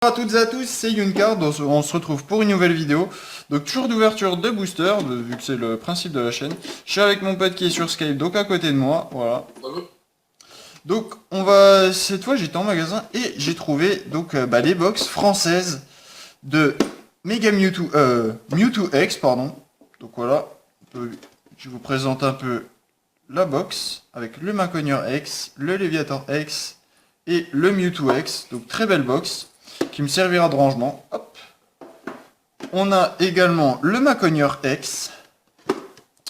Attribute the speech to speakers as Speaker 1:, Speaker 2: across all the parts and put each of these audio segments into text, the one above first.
Speaker 1: à toutes et à tous, c'est Yuncard, on se retrouve pour une nouvelle vidéo. Donc toujours d'ouverture de booster, vu que c'est le principe de la chaîne. Je suis avec mon pote qui est sur Skype, donc à côté de moi, voilà. Donc on va, cette fois j'étais en magasin et j'ai trouvé donc les box françaises de Mega Mewtwo, Mewtwo X, pardon. Donc voilà, je vous présente un peu la box avec le Maconier X, le Léviator X et le Mewtwo X. Donc très belle box qui me servira de rangement. Hop. On a également le Maconier X.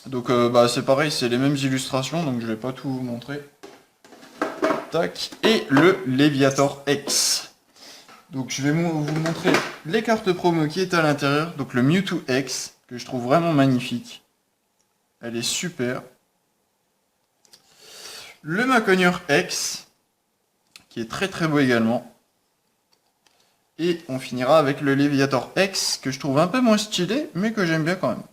Speaker 1: Donc c'est pareil, c'est les mêmes illustrations, donc je vais pas tout vous montrer. Tac. Et le Léviator X. Donc je vais vous montrer les cartes promo qui est à l'intérieur. Donc le Mewtwo X, que je trouve vraiment magnifique. Elle est super. Le Maconier X, qui est très très beau également. Et on finira avec le Léviator X, que je trouve un peu moins stylé, mais que j'aime bien quand même.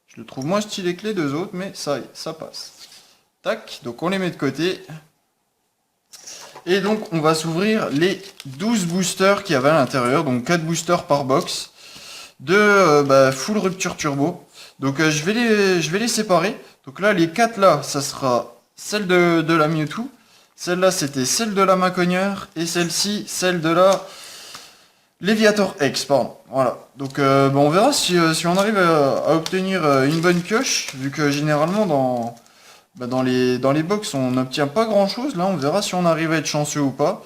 Speaker 1: Je le trouve moins stylé que les deux autres, mais ça passe. Tac, donc on les met de côté. Et donc on va s'ouvrir les 12 boosters qu'il y avait à l'intérieur, donc 4 boosters par box, de full rupture turbo. Donc je vais les séparer. Donc là, les 4 là, ça sera celle de la Mewtwo. Celle-là, c'était celle de la Maconier. Et celle-ci, celle de la Léviator X, pardon. Voilà. Donc on verra si on arrive à obtenir une bonne pioche, vu que généralement dans les box on n'obtient pas grand chose. Là on verra si on arrive à être chanceux ou pas.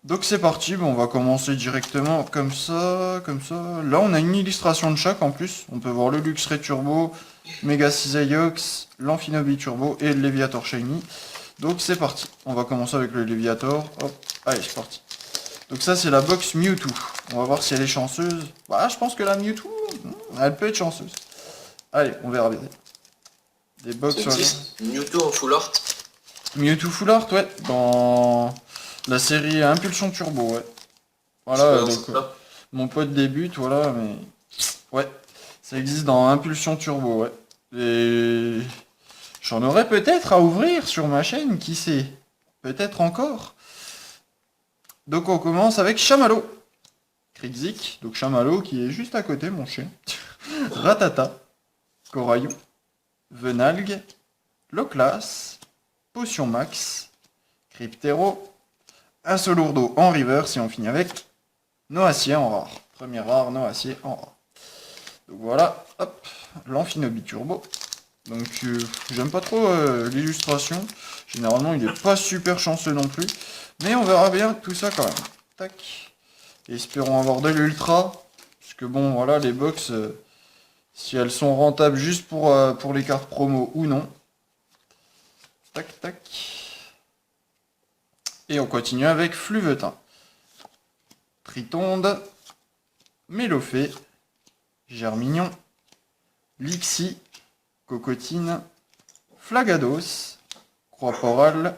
Speaker 1: Donc c'est parti, on va commencer directement comme ça, comme ça. Là on a une illustration de chaque en plus. On peut voir le Luxray Turbo, Mega Cisaiox, l'Amphinobi Turbo et le Léviator Shiny. Donc c'est parti, on va commencer avec le Léviator. Hop, allez c'est parti. Donc ça c'est la box Mewtwo. On va voir si elle est chanceuse. Bah je pense que la Mewtwo, elle peut être chanceuse. Allez, on verra bien. Des box sur
Speaker 2: Mewtwo en full art.
Speaker 1: Mewtwo full art, ouais. Dans la série Impulsion Turbo, ouais. Voilà, donc mon pote débute, voilà, mais... Ouais, ça existe dans Impulsion Turbo, ouais. Et... J'en aurais peut-être à ouvrir sur ma chaîne, qui sait. Peut-être encore. Donc on commence avec Chamallow. Krixik, donc Chamallow qui est juste à côté, mon chien. Ratata. Coraillou. Venalgue. Loclas. Potion Max. Cryptero. Un Solourdo en reverse et on finit avec Noacier en rare. Premier rare, Noacier en rare. Donc voilà, hop, l'Amphinobi Turbo. Donc j'aime pas trop l'illustration. Généralement il est pas super chanceux non plus. Mais on verra bien tout ça quand même. Tac. Espérons avoir de l'ultra. Parce que bon voilà les box, si elles sont rentables juste pour les cartes promo ou non. Tac tac. Et on continue avec Fluvetin. Tritonde. Mélofée. Germignon. Lixie. Cocotine. Flagados. Croix-Porale.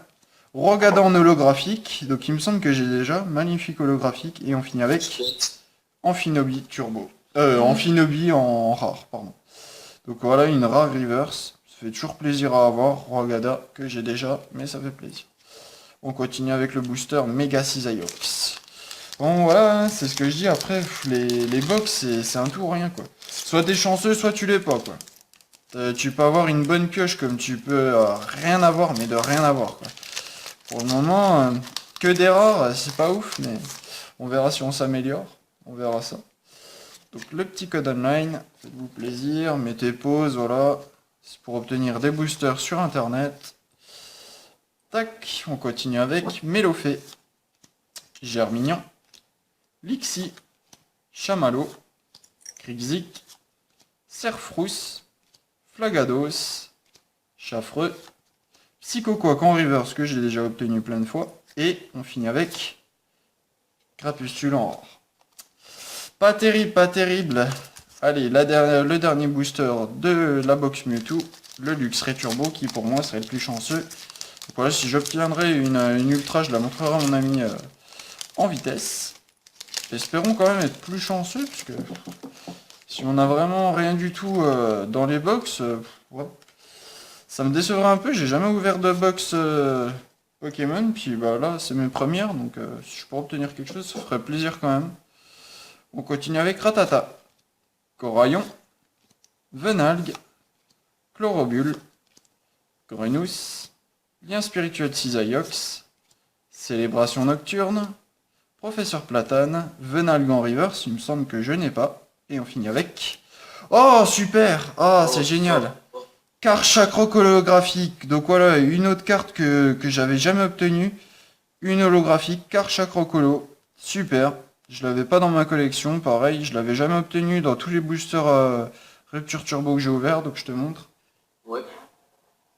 Speaker 1: Rogada en holographique. Donc il me semble que j'ai déjà. Magnifique holographique. Et on finit avec Amphinobi Turbo. Amphinobi en rare, pardon. Donc voilà une rare reverse. Ça fait toujours plaisir à avoir. Rogada que j'ai déjà, mais ça fait plaisir. On continue avec le booster Mega Cisaiox. Bon voilà, c'est ce que je dis, après les box c'est un tout ou rien quoi. Soit t'es chanceux, soit tu l'es pas quoi. Tu peux avoir une bonne pioche comme tu peux rien avoir, mais de rien avoir quoi. Pour le moment, que des rares, c'est pas ouf, mais on verra si on s'améliore. On verra ça. Donc le petit code online, faites-vous plaisir, mettez pause, voilà. C'est pour obtenir des boosters sur internet. Tac, on continue avec Mélofée, Germignon, Lixie, Chamallow, Krixik, Serfrousse, Flagados, Chaffreux, Psychoquack en reverse que j'ai déjà obtenu plein de fois, et on finit avec Crapustule en rare. Pas terrible, pas terrible. Allez, le dernier booster de la box Mewtwo, le Luxray Turbo, qui pour moi serait le plus chanceux. Donc voilà, si j'obtiendrai une ultra, je la montrerai à mon ami en vitesse. Espérons quand même être plus chanceux, parce que si on a vraiment rien du tout dans les box, ouais, ça me décevrait un peu. J'ai jamais ouvert de box Pokémon. Puis bah là, c'est mes premières, donc si je peux obtenir quelque chose, ça ferait plaisir quand même. On continue avec Ratata, Coraillon, Venalgue, Chlorobule, Grenousse, Lien spirituel de Cisaillux, Célébration nocturne, Professeur Platane, Venalgue en reverse, il me semble que je n'ai pas. Et on finit avec... Oh, super! Ah, c'est génial! Karchak Rock holographique. Donc voilà, une autre carte que j'avais jamais obtenue. Une holographique, Karchak Rock holo. Super. Je l'avais pas dans ma collection, pareil. Je l'avais jamais obtenu dans tous les boosters Rupture Turbo que j'ai ouvert, donc je te montre.
Speaker 2: Ouais.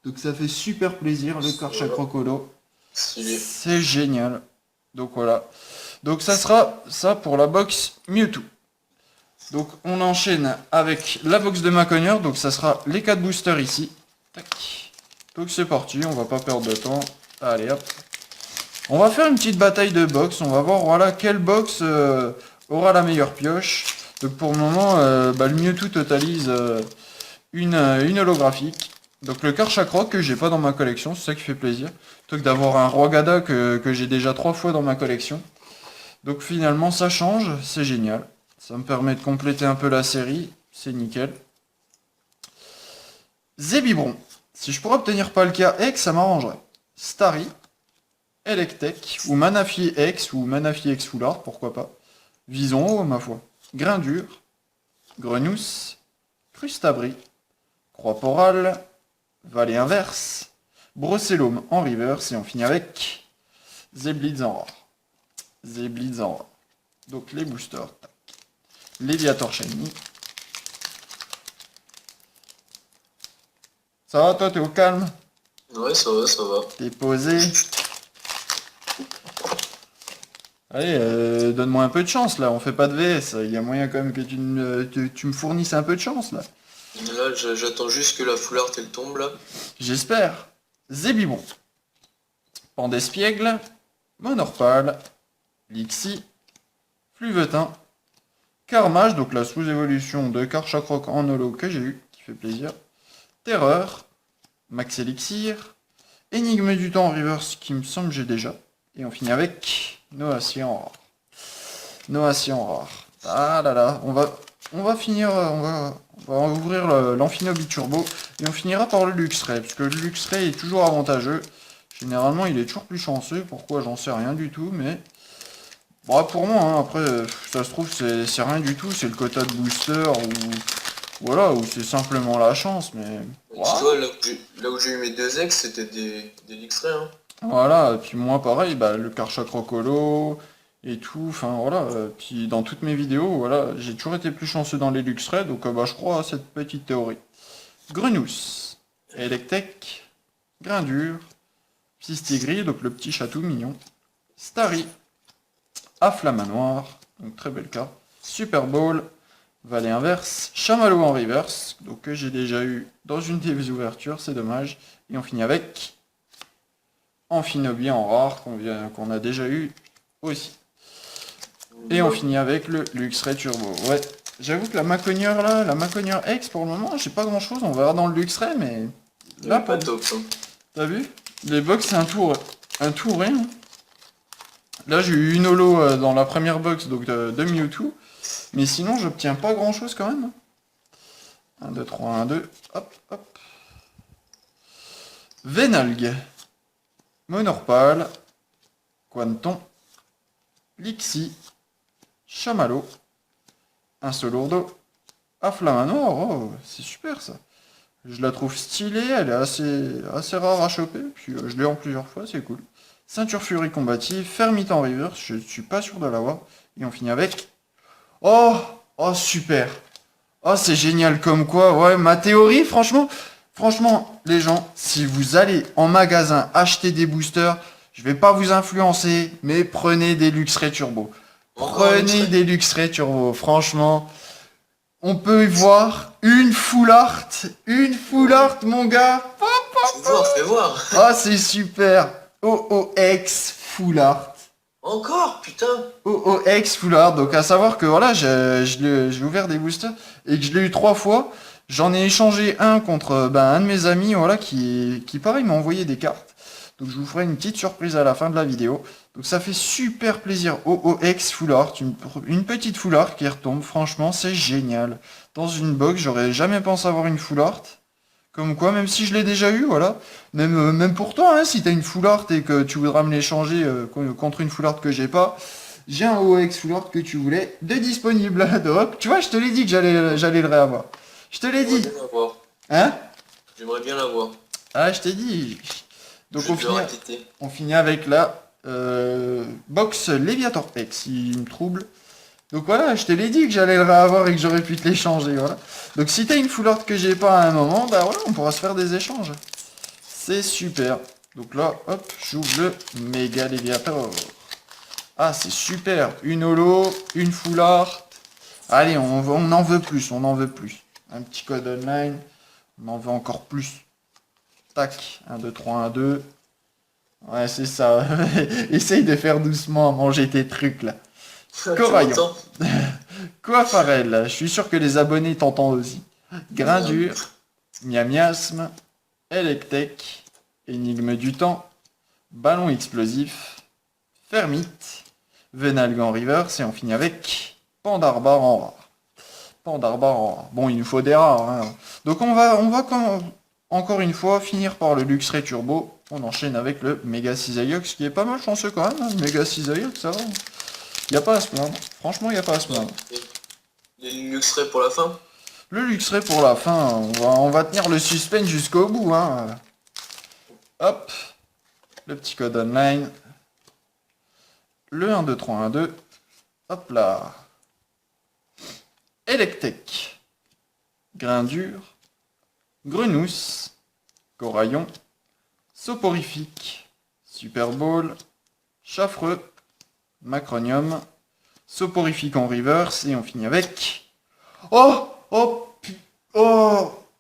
Speaker 1: Donc ça fait super plaisir, le Karchak Rock holo.
Speaker 2: Stylé.
Speaker 1: C'est génial. Donc voilà. Donc ça sera ça pour la box Mewtwo. Donc on enchaîne avec la box de Macogneur. Donc ça sera les 4 boosters ici. Tac. Donc c'est parti, on va pas perdre de temps. Allez hop. On va faire une petite bataille de box. On va voir voilà quelle box aura la meilleure pioche. Donc pour le moment, le Mewtwo totalise une holographique. Donc le Karchak Rock que j'ai pas dans ma collection, c'est ça qui fait plaisir. Plutôt que d'avoir un Rogada que j'ai déjà 3 fois dans ma collection. Donc finalement ça change, c'est génial. Ça me permet de compléter un peu la série, c'est nickel. Zébibron. Si je pourrais obtenir Palkia X, ça m'arrangerait. Starry, Electek, ou Manaphy X, ou Manaphy X Foulard, pourquoi pas. Vison, ma foi. Grindur, Grenousse, Crustabri, Croix-Porale, Vallée Inverse, Brossellum en reverse, et on finit avec Zeblitz en rare. Zeblitz en rare. Donc les boosters. Léviator Shiny. Ça va toi, t'es au calme?
Speaker 2: Ouais, ça va, ça va.
Speaker 1: T'es posé? Allez, donne-moi un peu de chance là, on fait pas de VS, il y a moyen quand même que tu me fournisses un peu de chance là.
Speaker 2: Là, j'attends juste que la foulard elle tombe là.
Speaker 1: J'espère. Zébibon. Pandespiègle. Monorpal. Lixie. Fluvetin. Carmage, donc la sous-évolution de Karchak Rock en holo que j'ai eu, qui fait plaisir. Terreur. Max Elixir. Énigme du temps en reverse, qui me semble que j'ai déjà. Et on finit avec Noacia en rare. Noacia en rare. Ah là là, on va finir, on va ouvrir l'Amphinobi Turbo et on finira par le Luxray, parce que le Luxray est toujours avantageux. Généralement, il est toujours plus chanceux. Pourquoi, j'en sais rien du tout, mais bon, pour moi, hein, après, ça se trouve, c'est rien du tout. C'est le quota de booster ou voilà, ou c'est simplement la chance, mais
Speaker 2: Tu vois, là où j'ai eu mes 2 ex, c'était des X-Ray, hein.
Speaker 1: voilà. Et puis moi, pareil, bah, le Karchak Rocolo et tout. Enfin voilà. Puis dans toutes mes vidéos, voilà, j'ai toujours été plus chanceux dans les Luxray, donc bah, je crois à cette petite théorie. Grenousse, Electek, Grindur, Pistigris, donc le petit château mignon, Starry, Afflamanoir, donc très belle carte, Super Bowl, Vallée Inverse, Chamallow en reverse, donc que j'ai déjà eu dans une des ouvertures, c'est dommage, et on finit avec Amphinobi en rare, qu'on a déjà eu aussi. Et on finit avec le Luxray Turbo. Ouais, j'avoue que la Macogneur là, la Macogneur X pour le moment, j'ai pas grand chose, on va voir dans le Luxray, mais là,
Speaker 2: Pas top, hein.
Speaker 1: t'as vu? Les box, c'est un tout rien. Là, j'ai eu une holo dans la première box donc de Mewtwo. Mais sinon, j'obtiens pas grand chose quand même. 1, 2, 3, 1, 2. Hop, hop. Venalgue. Monorpal. Quanton. Lixie. Chamallow. Un Solourdo. Afflamanoir. Oh, c'est super ça. Je la trouve stylée, elle est assez rare à choper. Puis je l'ai en plusieurs fois, c'est cool. Ceinture Furie combative, Fermite en reverse, je suis pas sûr de l'avoir. Et on finit avec... Oh, oh super. Oh c'est génial comme quoi. Ouais, ma théorie, franchement, les gens, si vous allez en magasin acheter des boosters, je vais pas vous influencer, mais prenez des Luxray Turbo. Prenez des Luxray Turbo, franchement. On peut y voir une full art, mon gars.
Speaker 2: Fais voir.
Speaker 1: Ah c'est super. OOX full art.
Speaker 2: Encore, putain.
Speaker 1: OOX full art. Donc à savoir que voilà, j'ai ouvert des boosters et que je l'ai eu 3 fois. J'en ai échangé un contre un de mes amis, voilà, qui pareil m'a envoyé des cartes. Donc je vous ferai une petite surprise à la fin de la vidéo. Donc ça fait super plaisir. OOX Full Art, une petite Full Art qui retombe. Franchement, c'est génial. Dans une box, j'aurais jamais pensé avoir une Full Art. Comme quoi, même si je l'ai déjà eu, voilà. Même pour toi, hein, si t'as une Full Art et que tu voudras me l'échanger contre une Full Art que j'ai pas, j'ai un OOX Full Art que tu voulais de disponible. Hop, tu vois, je te l'ai dit que j'allais le réavoir. Je te l'ai dit.
Speaker 2: J'aimerais bien l'avoir.
Speaker 1: Hein?
Speaker 2: J'aimerais bien l'avoir.
Speaker 1: Ah, je t'ai dit. Donc
Speaker 2: Je vais le répéter.
Speaker 1: on finit avec la box Leviator X, il me trouble. Donc voilà, je te l'ai dit que j'allais le réavoir et que j'aurais pu te l'échanger, voilà. Donc si t'as une full art que j'ai pas à un moment, bah voilà, on pourra se faire des échanges. C'est super. Donc là, hop, j'ouvre le méga Leviator. Ah, c'est super. Une holo, une full art. Allez, on en veut plus, on en veut plus. Un petit code online, on en veut encore plus. Tac, 1, 2, 3, 1, 2. Ouais, c'est ça. Essaye de faire doucement à manger tes trucs, là. Coraillon. Coaffarel, je suis sûr que les abonnés t'entendent aussi. Grindure, Miasme, Electek, Énigme du temps, Ballon explosif, Fermite, Venalgan Rivers, et on finit avec Pandarbar en rare. Pandarbar en rare. Bon, il nous faut des rares, hein. Donc on va encore une fois finir par le Luxray Turbo. On enchaîne avec le Mega Cisaillux, qui est pas mal chanceux quand même, hein. Le Mega Cisaillux, ça va. Y a pas à se plaindre. Franchement, y a pas à se plaindre.
Speaker 2: Les luxerais pour la fin.
Speaker 1: Le Luxray pour la fin, on va tenir le suspense jusqu'au bout, hein. Hop, le petit code online. Le 1, 2, 3, 1, 2. Hop là. Electek. Grindure. Grenousse. Coraillon. Soporifique. Super Bowl. Chaffreux. Macronium. Soporifique en reverse. Et on finit avec... Oh, oh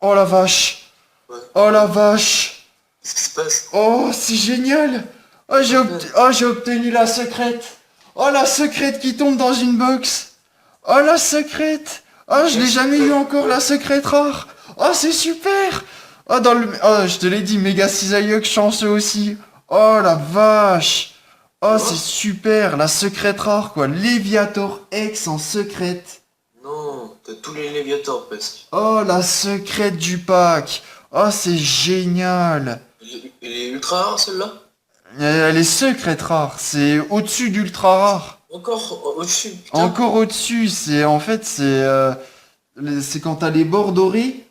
Speaker 1: la vache.
Speaker 2: Ouais.
Speaker 1: Oh la vache.
Speaker 2: Qu'est-ce qui se passe?
Speaker 1: Oh, c'est génial. Oh, j'ai obtenu la secrète. Oh, la secrète qui tombe dans une box. Oh, la secrète. Oh, je l'ai jamais eu encore, la secrète rare. Oh, c'est super. Oh, oh, je te l'ai dit, méga cisailleux chanceux aussi. Oh, la vache. Oh, c'est super, la secrète rare, quoi. Leviator X en secrète.
Speaker 2: Non, t'as tous les Léviators presque.
Speaker 1: Oh, la secrète du pack. Oh, c'est génial.
Speaker 2: Elle est ultra rare celle-là?
Speaker 1: Elle est secrète rare. C'est au-dessus d'ultra rare.
Speaker 2: Encore au-dessus, putain.
Speaker 1: Encore au-dessus. C'est en fait c'est quand t'as les bords dorés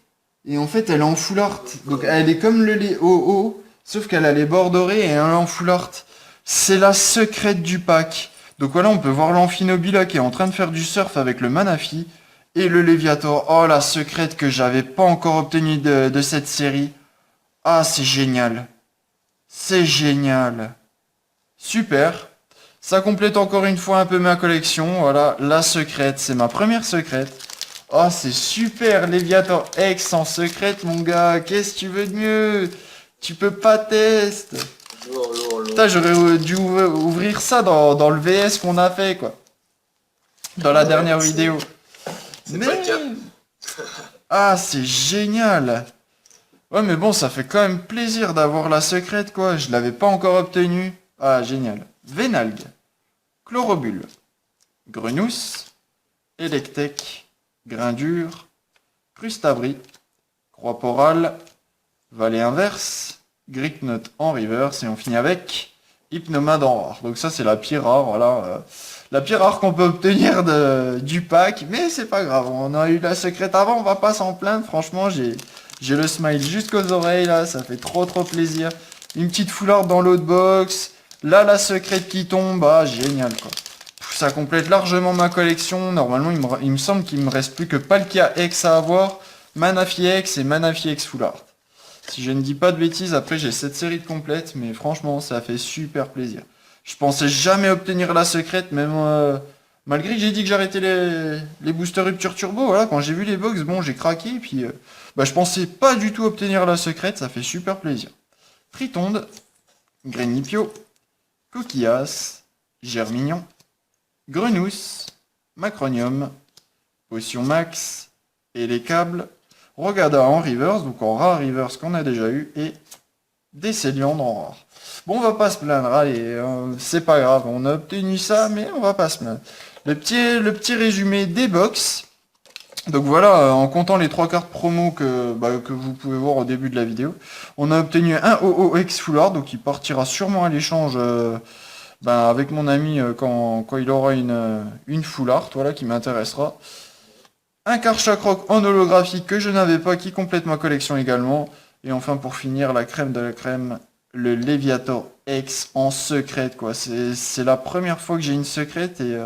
Speaker 1: et en fait elle est en full art. Donc elle est comme le lait OO, sauf qu'elle a les bords dorés et elle est en full art. C'est la secrète du pack. Donc voilà, on peut voir l'Amphinobila qui est en train de faire du surf avec le Manafi et le Léviator. Oh, la secrète que j'avais pas encore obtenue de cette série. Ah, c'est génial. C'est génial. Super. Ça complète encore une fois un peu ma collection. Voilà, la secrète. C'est ma première secrète. Oh, c'est super. Léviator X en secrète, mon gars. Qu'est-ce que tu veux de mieux? Tu peux pas tester.
Speaker 2: Lourd.
Speaker 1: Putain, j'aurais dû ouvrir ça dans le VS qu'on a fait, quoi. Dans la dernière vidéo.
Speaker 2: C'est pas le cas.
Speaker 1: Ah, c'est génial. Ouais, mais bon, ça fait quand même plaisir d'avoir la secrète, quoi. Je l'avais pas encore obtenue. Ah, génial. Vénalgue. Chlorobule. Grenousse. Electek. Grindure. Crustabri. Croix-Porale. Vallée inverse. Gricknut en reverse. Et on finit avec Hypnomade en rare. Donc ça, c'est la pire rare, voilà. La pire rare qu'on peut obtenir du pack. Mais c'est pas grave. On a eu la secrète avant, on va pas s'en plaindre. Franchement, j'ai le smile jusqu'aux oreilles, là. Ça fait trop plaisir. Une petite foulard dans l'autre box. Là, la secrète qui tombe. Ah, génial, quoi. Ça complète largement ma collection. Normalement, il me semble qu'il me reste plus que Palkia X à avoir. Manafi X et Manafi X Full Art. Si je ne dis pas de bêtises, après j'ai cette série de complète, mais franchement, ça fait super plaisir. Je pensais jamais obtenir la secrète, même malgré que j'ai dit que j'arrêtais les boosters rupture turbo. Voilà, quand j'ai vu les box, bon, j'ai craqué, et puis je pensais pas du tout obtenir la secrète, ça fait super plaisir. Fritonde, Grenipio, Coquillas, Germignon, Grenousse, Macronium, Potion Max, et les câbles. Rogada en reverse, donc en rare reverse qu'on a déjà eu, et Décéliande en rare. Bon, on va pas se plaindre, allez, c'est pas grave, on a obtenu ça, mais on va pas se plaindre. Le petit résumé des box. Donc voilà, en comptant les 3 cartes promo que vous pouvez voir au début de la vidéo, on a obtenu un OOX Full Art, donc il partira sûrement à l'échange avec mon ami quand il aura une Full Art, voilà, qui m'intéressera. Un Karchak Rock en holographique que je n'avais pas, qui complète ma collection également. Et enfin pour finir, la crème de la crème, le Leviator X en secrète, quoi. C'est la première fois que j'ai une secrète et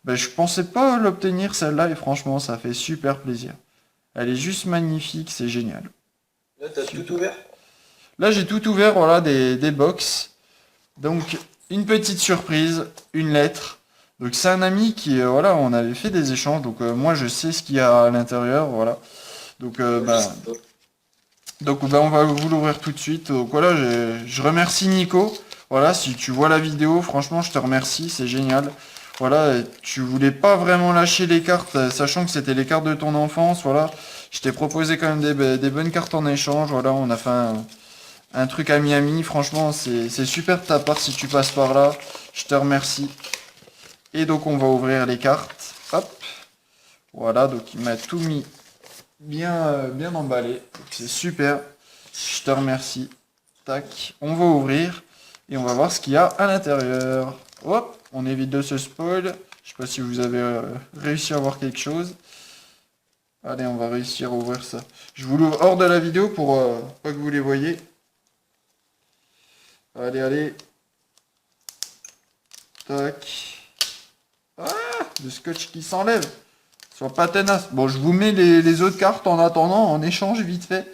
Speaker 1: je pensais pas l'obtenir celle-là et franchement ça fait super plaisir. Elle est juste magnifique, c'est génial.
Speaker 2: Là, t'as tout ouvert?
Speaker 1: Là j'ai tout ouvert, voilà, des box. Donc une petite surprise, une lettre. Donc c'est un ami qui, voilà, on avait fait des échanges, donc moi je sais ce qu'il y a à l'intérieur, voilà. Donc,
Speaker 2: Je sais pas.
Speaker 1: on va vous l'ouvrir tout de suite. Donc voilà, je remercie Nico. Voilà, si tu vois la vidéo, franchement je te remercie, c'est génial. Voilà, et tu voulais pas vraiment lâcher les cartes, sachant que c'était les cartes de ton enfance, voilà. Je t'ai proposé quand même des bonnes cartes en échange, voilà, on a fait un truc à Miami, franchement c'est super de ta part si tu passes par là. Je te remercie. Et donc on va ouvrir les cartes. Hop. Voilà, donc il m'a tout mis bien emballé. Donc, c'est super. Je te remercie. Tac. On va ouvrir et on va voir ce qu'il y a à l'intérieur. Hop, on évite de se spoil. Je sais pas si vous avez réussi à voir quelque chose. Allez, on va réussir à ouvrir ça. Je vous l'ouvre hors de la vidéo pour pas que vous les voyez. Allez, allez. Tac. Ah, le scotch qui s'enlève. Sois pas tenace. Bon, je vous mets les autres cartes en attendant, en échange vite fait.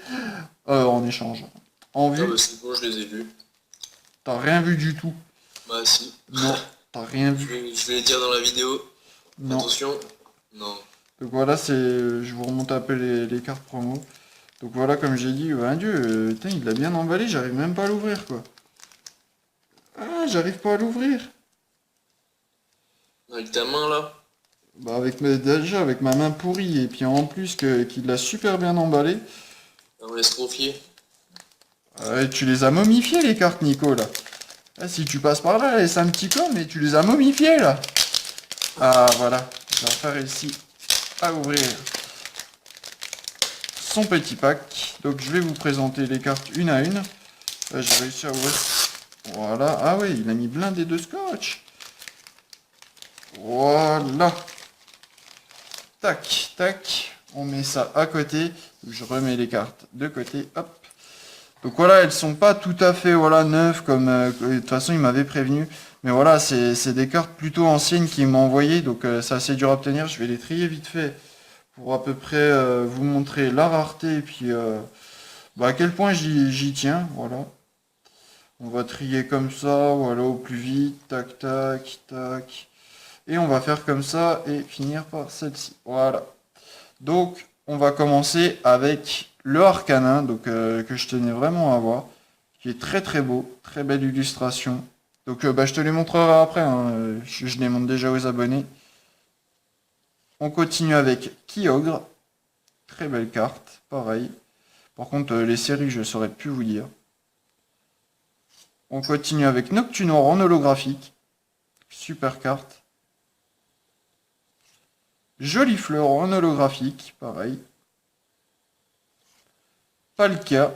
Speaker 1: En échange. En
Speaker 2: Ah
Speaker 1: vue.
Speaker 2: bah c'est bon, je les ai vus.
Speaker 1: T'as rien vu du tout.
Speaker 2: Bah si.
Speaker 1: Non, t'as rien
Speaker 2: Je
Speaker 1: vu.
Speaker 2: vais les dire dans la vidéo.
Speaker 1: Non.
Speaker 2: Attention. Non.
Speaker 1: Donc voilà, je vous remonte un peu les cartes promo. Donc voilà, comme j'ai dit, un dieu, putain, il l'a bien emballé, j'arrive même pas à l'ouvrir, quoi. Ah, j'arrive pas à l'ouvrir.
Speaker 2: Avec ta main là.
Speaker 1: Bah déjà avec ma main pourrie et puis en plus qu'il l'a super bien emballé.
Speaker 2: On laisse confier.
Speaker 1: Tu les as momifiées les cartes Nico là. Ah, si tu passes par là, laisse un petit coin, mais tu les as momifiées là. Ah voilà, j'ai enfin réussi à ouvrir son petit pack. Donc je vais vous présenter les cartes une à une. Là, j'ai réussi à ouvrir. Voilà, ah oui, il a mis blindé de scotch. Voilà. Tac, tac. On met ça à côté. Je remets les cartes de côté. Hop. Donc voilà, elles sont pas tout à fait voilà neuves comme de toute façon il m'avait prévenu. Mais voilà, c'est des cartes plutôt anciennes qu'il m'a envoyées. Donc c'est assez dur à obtenir. Je vais les trier vite fait pour à peu près vous montrer la rareté et puis à quel point j'y tiens. Voilà. On va trier comme ça, voilà, au plus vite. Tac, tac, tac. Et on va faire comme ça et finir par celle-ci. Voilà. Donc, on va commencer avec le Arcanin, donc que je tenais vraiment à voir, qui est très très beau, très belle illustration. Donc, je te les montrerai après, hein, je les montre déjà aux abonnés. On continue avec Kyogre, très belle carte, pareil. Par contre, les séries, je ne saurais plus vous dire. On continue avec Noctunor en holographique, super carte. Jolie fleur en holographique, pareil. Palkia.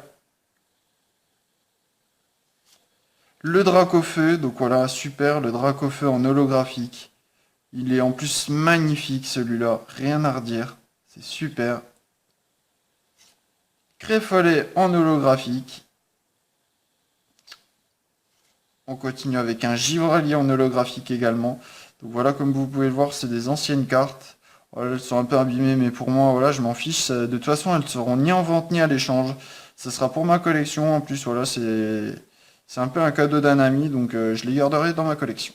Speaker 1: Le Dracofeu, donc voilà, super, le Dracofeu en holographique. Il est en plus magnifique celui-là, rien à redire, c'est super. Créfolet en holographique. On continue avec un Givralier en holographique également. Donc voilà, comme vous pouvez le voir, c'est des anciennes cartes. Voilà, elles sont un peu abîmées, mais pour moi, voilà, je m'en fiche. De toute façon, elles seront ni en vente ni à l'échange. Ce sera pour ma collection. En plus, voilà, c'est un peu un cadeau d'un ami, donc je les garderai dans ma collection.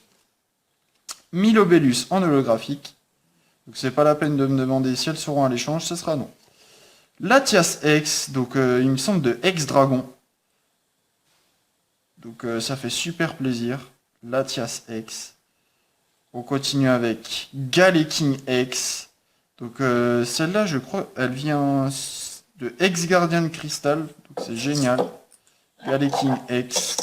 Speaker 1: Milobellus en holographique. Donc c'est pas la peine de me demander si elles seront à l'échange, ce sera non. Latias X, donc il me semble de X-Dragon. Donc ça fait super plaisir. Latias X. On continue avec Galeking X. Donc celle-là, je crois, elle vient de Ex-Gardien de Cristal. Donc c'est génial. Galeking X.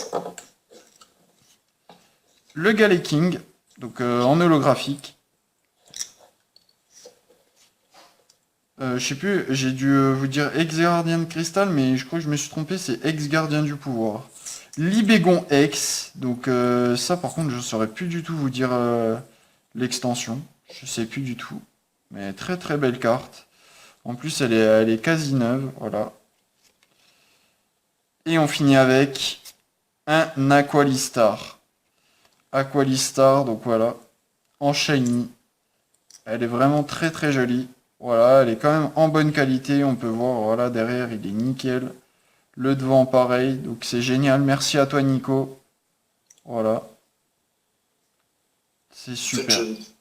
Speaker 1: le Galet King, donc en holographique. Je sais plus, j'ai dû vous dire ex-gardien de cristal, mais je crois que je me suis trompé, c'est ex-gardien du pouvoir. Libégon X, donc ça par contre je saurais plus du tout vous dire l'extension, je sais plus du tout, mais très très belle carte. En plus elle est quasi neuve, voilà. Et on finit avec un Aqualistar. Aqualistar, donc voilà, en shiny. Elle est vraiment très très jolie. Voilà, elle est quand même en bonne qualité. On peut voir, voilà, derrière, il est nickel. Le devant, pareil. Donc c'est génial. Merci à toi, Nico. Voilà. C'est
Speaker 2: En fait,
Speaker 1: super.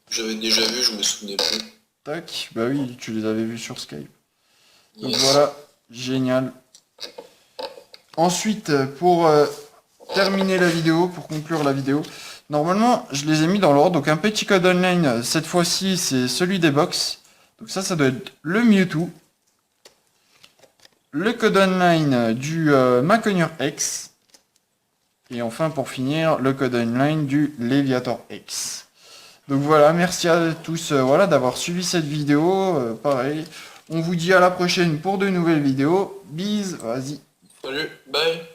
Speaker 2: j'avais déjà vu, je me souvenais plus.
Speaker 1: Tac. Bah oui, tu les avais vus sur Skype. Donc
Speaker 2: Yes.
Speaker 1: voilà, génial. Ensuite, pour terminer la vidéo, pour conclure la vidéo, normalement, je les ai mis dans l'ordre. Donc un petit code online, cette fois-ci, c'est celui des box. Donc ça doit être le Mewtwo. Le code online du Maconier X. Et enfin, pour finir, le code online du Léviator X. Donc voilà, merci à tous voilà, d'avoir suivi cette vidéo. Pareil, on vous dit à la prochaine pour de nouvelles vidéos. Bis, vas-y.
Speaker 2: Salut, bye.